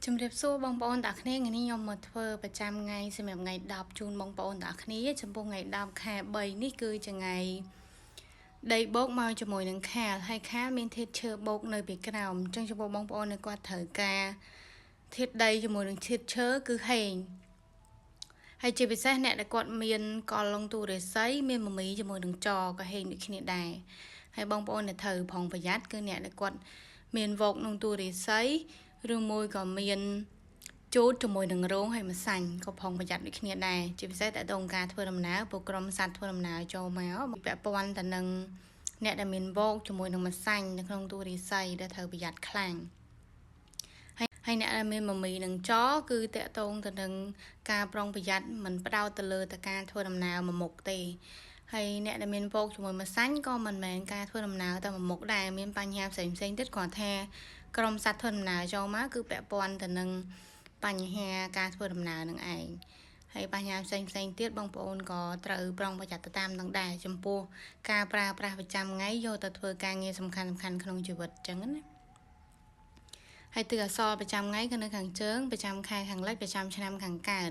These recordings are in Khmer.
ជំរាបសួរបងប្អូនទាំងអស់គ្នាថ្ងៃនេះខ្ញុំមកធ្វើប្រចាំថ្ងៃសម្រាប់ថ្ងៃ10ជូនបងប្អូនទាំងអស់គ្នាចំពោះថ្ងៃ10ខែ3នេះគឺជាថ្ងៃដីបោកមកជាមួយនឹងខាលហើយខាលមានធាតុឈើបោកនៅពីក្រោមអញ្ចឹងចំពោះបងប្អូននៅគាត់ត្រូវការធាតុដីជាមួយនឹងធាតុឈើគឺហេងហើយជាពិសេសអ្នកដែលគាត់មានកលលងទូរេស័យមានមមីជាមួយនឹងចក៏ហេងដូចគ្នាដែរហើយបងប្អូនដែលត្រូវប្រុងប្រយ័ត្នគឺអ្នកដែលគាត់មានវោកនឹងទូរេស័យឬមួយក៏មានជូតជាមួយនឹងរោងហើយម្សាញ់ក៏ប្រុងប្រយ័ត្នដូចគ្នាដែរជាពិសេសតែដងការធ្វើដំណើរពួកក្រុមសត្វធ្វើដំណើរចូលមកពាក់ព័ន្ធទៅនឹងអ្នកដែលមានវោកជាមួយនឹងម្សាញ់នៅក្នុងទូរេស័យដែលត្រូវប្រយ័ត្នខ្លាំងហើយអ្នកដែលមានមមីនឹងចគឺតកតងទៅនឹងការប្រុងប្រយ័ត្នមិនផ្ដោតទៅលើតែការធ្វើដំណើរមួយមុខទេហើយអ្នកដែលមានវោកជាមួយម្សាញ់ក៏មិនមែនការធ្វើដំណើរតែមួយមុខដែរមានបញ្ហាផ្សេងៗទៀតគ្រាន់ថាក្រុមសត្វធ្វើដំណើរចូលមកគឺពាក់ព័ន្ធទៅនឹងបញ្ហាការធ្វើដំណើរនឹងឯងហើយបញ្ហាផ្សេងទៀតបងប្អូនក៏ត្រូវប្រុងប្រយ័ត្នទៅតាមនឹងដែរចំពោះការប្រើប្រាស់ប្រចាំថ្ងៃយកទៅធ្វើការងារសំខាន់ក្នុងជីវិតអញ្ចឹងណាហើយទិសអក្សរប្រចាំថ្ងៃគឺនៅខាងជើងប្រចាំខែខាងលិចប្រចាំឆ្នាំខាងកើត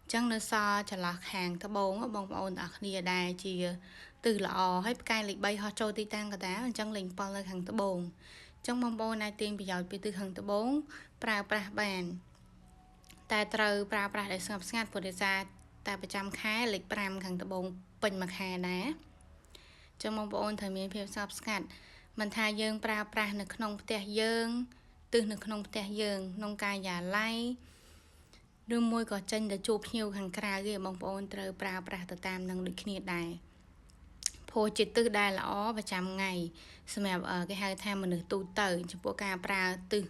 អញ្ចឹងនៅសល់ចន្លោះខាងត្បូងបងប្អូនទាំងអស់គ្នាដែរជាទិសល្អហើយផ្កាយលេខ3ហោះចូលទីតាំងកតាអញ្ចឹងលេខ7នៅខាងត្បូងអញ្ចឹងបងប្អូនអាចទាញប្រយោជន៍ពីទិសខាងត្បូងប្រើប្រាស់បានតែត្រូវប្រើប្រាស់ដោយស្ងប់ស្ងាត់ព្រោះដោយសារតែប្រចាំខែលេខ5ខាងត្បូងពេញមួយខែដែរអញ្ចឹងបងប្អូនត្រូវមានភាពស្ងប់ស្ងាត់មិនថាយើងប្រើប្រាស់នៅក្នុងផ្ទះយើងទិសនៅក្នុងផ្ទះយើងក្នុងកាយាល័យឬមួយក៏ចេញទៅជួបភ្ញៀវខាងក្រៅទេបងប្អូនត្រូវប្រើប្រាស់ទៅតាមនឹងដូចគ្នាដែរព្រោះជាទិសដែលល្អប្រចាំថ្ងៃសម្រាប់គេហៅថាមនុស្សទូទៅចំពោះការប្រើទិស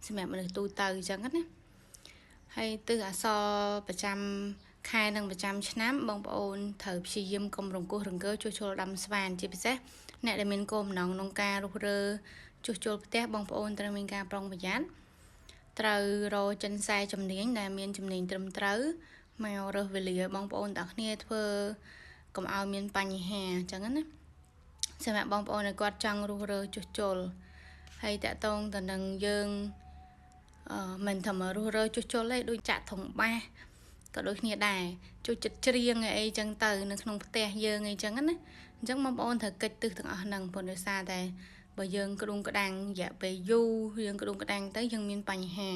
សម្រាប់មនុស្សទូទៅអញ្ចឹងណាហើយទិសអក្សរប្រចាំខែនិងប្រចាំឆ្នាំបងប្អូនត្រូវព្យាយាមកុំរង្គោះរង្គើជួសជុលដាំស្វានជាពិសេសអ្នកដែលមានគោលបំណងក្នុងការរុះរើជួសជុលផ្ទះបងប្អូនត្រូវមានការប្រុងប្រយ័ត្នត្រូវរកចិនខ្សែជំនាញដែលមានជំនាញត្រឹមត្រូវមករើសវេលាបងប្អូនទាំងគ្នាធ្វើកុំឲ្យមានបញ្ហាអញ្ចឹងណាសម្រាប់បងប្អូនដែលគាត់ចង់រុះរើជួសជុលហើយតកតងទៅនឹងយើងមិនថាមករស់រើជួសជុលទេដូចចាក់ធុងបាសក៏ដូចគ្នាដែរជួយចិត្តច្រៀងអីចឹងទៅនៅក្នុងផ្ទះយើងអីចឹងណាអញ្ចឹងបងប្អូនត្រូវកិច្ចទិសទាំងអស់ហ្នឹងព្រោះដោយសារតែបើយើងក្ដួងក្ដាំងរយៈពេលយូរយើងក្ដួងក្ដាំងទៅយើងមានបញ្ហា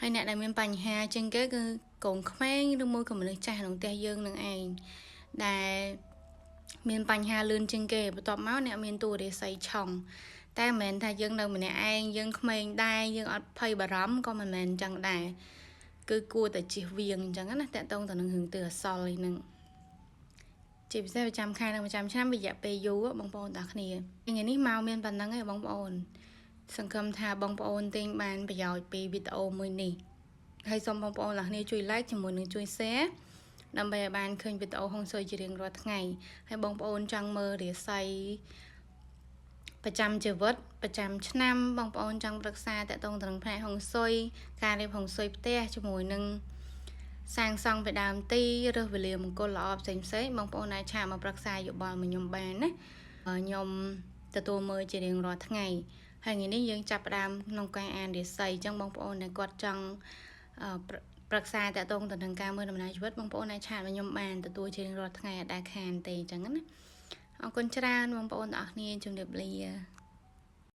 ហើយអ្នកដែលមានបញ្ហាជាងគេគឺកូនក្មេងឬមួយក៏មនុស្សចាស់ក្នុងផ្ទះយើងនឹងឯងដែលមានបញ្ហាលឿនជាងគេបន្ទាប់មកអ្នកមានតួរាស័យឆុងតែមិនមែនថាយើងនៅម្នាក់ឯងយើងក្មេងដែរយើងអត់ភ័យបារម្ភក៏មិនមែនអញ្ចឹងដែរគឺគួរតែជៀសវាងអញ្ចឹងណាតកតងទៅនឹងរឿងទិសអសល់ហ្នឹងជាពិសេសប្រចាំខែនិងប្រចាំឆ្នាំរយៈពេលយូរបងប្អូនទាំងគ្នាថ្ងៃនេះមកមានប៉ុណ្្នឹងឯងបងប្អូនសង្ឃឹមថាបងប្អូនទិញបានប្រយោជន៍ពីវីដេអូមួយនេះហើយសូមបងប្អូនទាំងគ្នាជួយ like ជាមួយនឹងជួយ share ដើម្បីឲ្យបានឃើញវីដេអូហុងស៊ុយជារៀងរាល់ថ្ងៃហើយបងប្អូនចង់មើលរាស័យប្រចាំជីវិតប្រចាំឆ្នាំបងប្អូនចង់ប្រឹក្សាតកតងទៅនឹងផ្នែកហុងស៊ុយការរៀបហុងស៊ុយផ្ទះជាមួយនឹងសាងសង់ពីដើមទីរើសវេលាមង្គលល្អផ្សេងបងប្អូនអាចឆាតមកប្រឹក្សាយោបល់មកខ្ញុំបានណាខ្ញុំទទួលមើលជារៀងរាល់ថ្ងៃហើយថ្ងៃនេះយើងចាប់ផ្ដើមក្នុងការអានរាស័យអញ្ចឹងបងប្អូនដែលគាត់ចង់ប្រឹក្សាតកតងទៅនឹងការមើលដំណើរជីវិតបងប្អូនអាចឆាតមកខ្ញុំបានទទួលជារៀងរាល់ថ្ងៃអត់ដែលខានទេអញ្ចឹងណាអរគុណច្រើនបងប្អូនទាំងអស់គ្នាជំរាបលា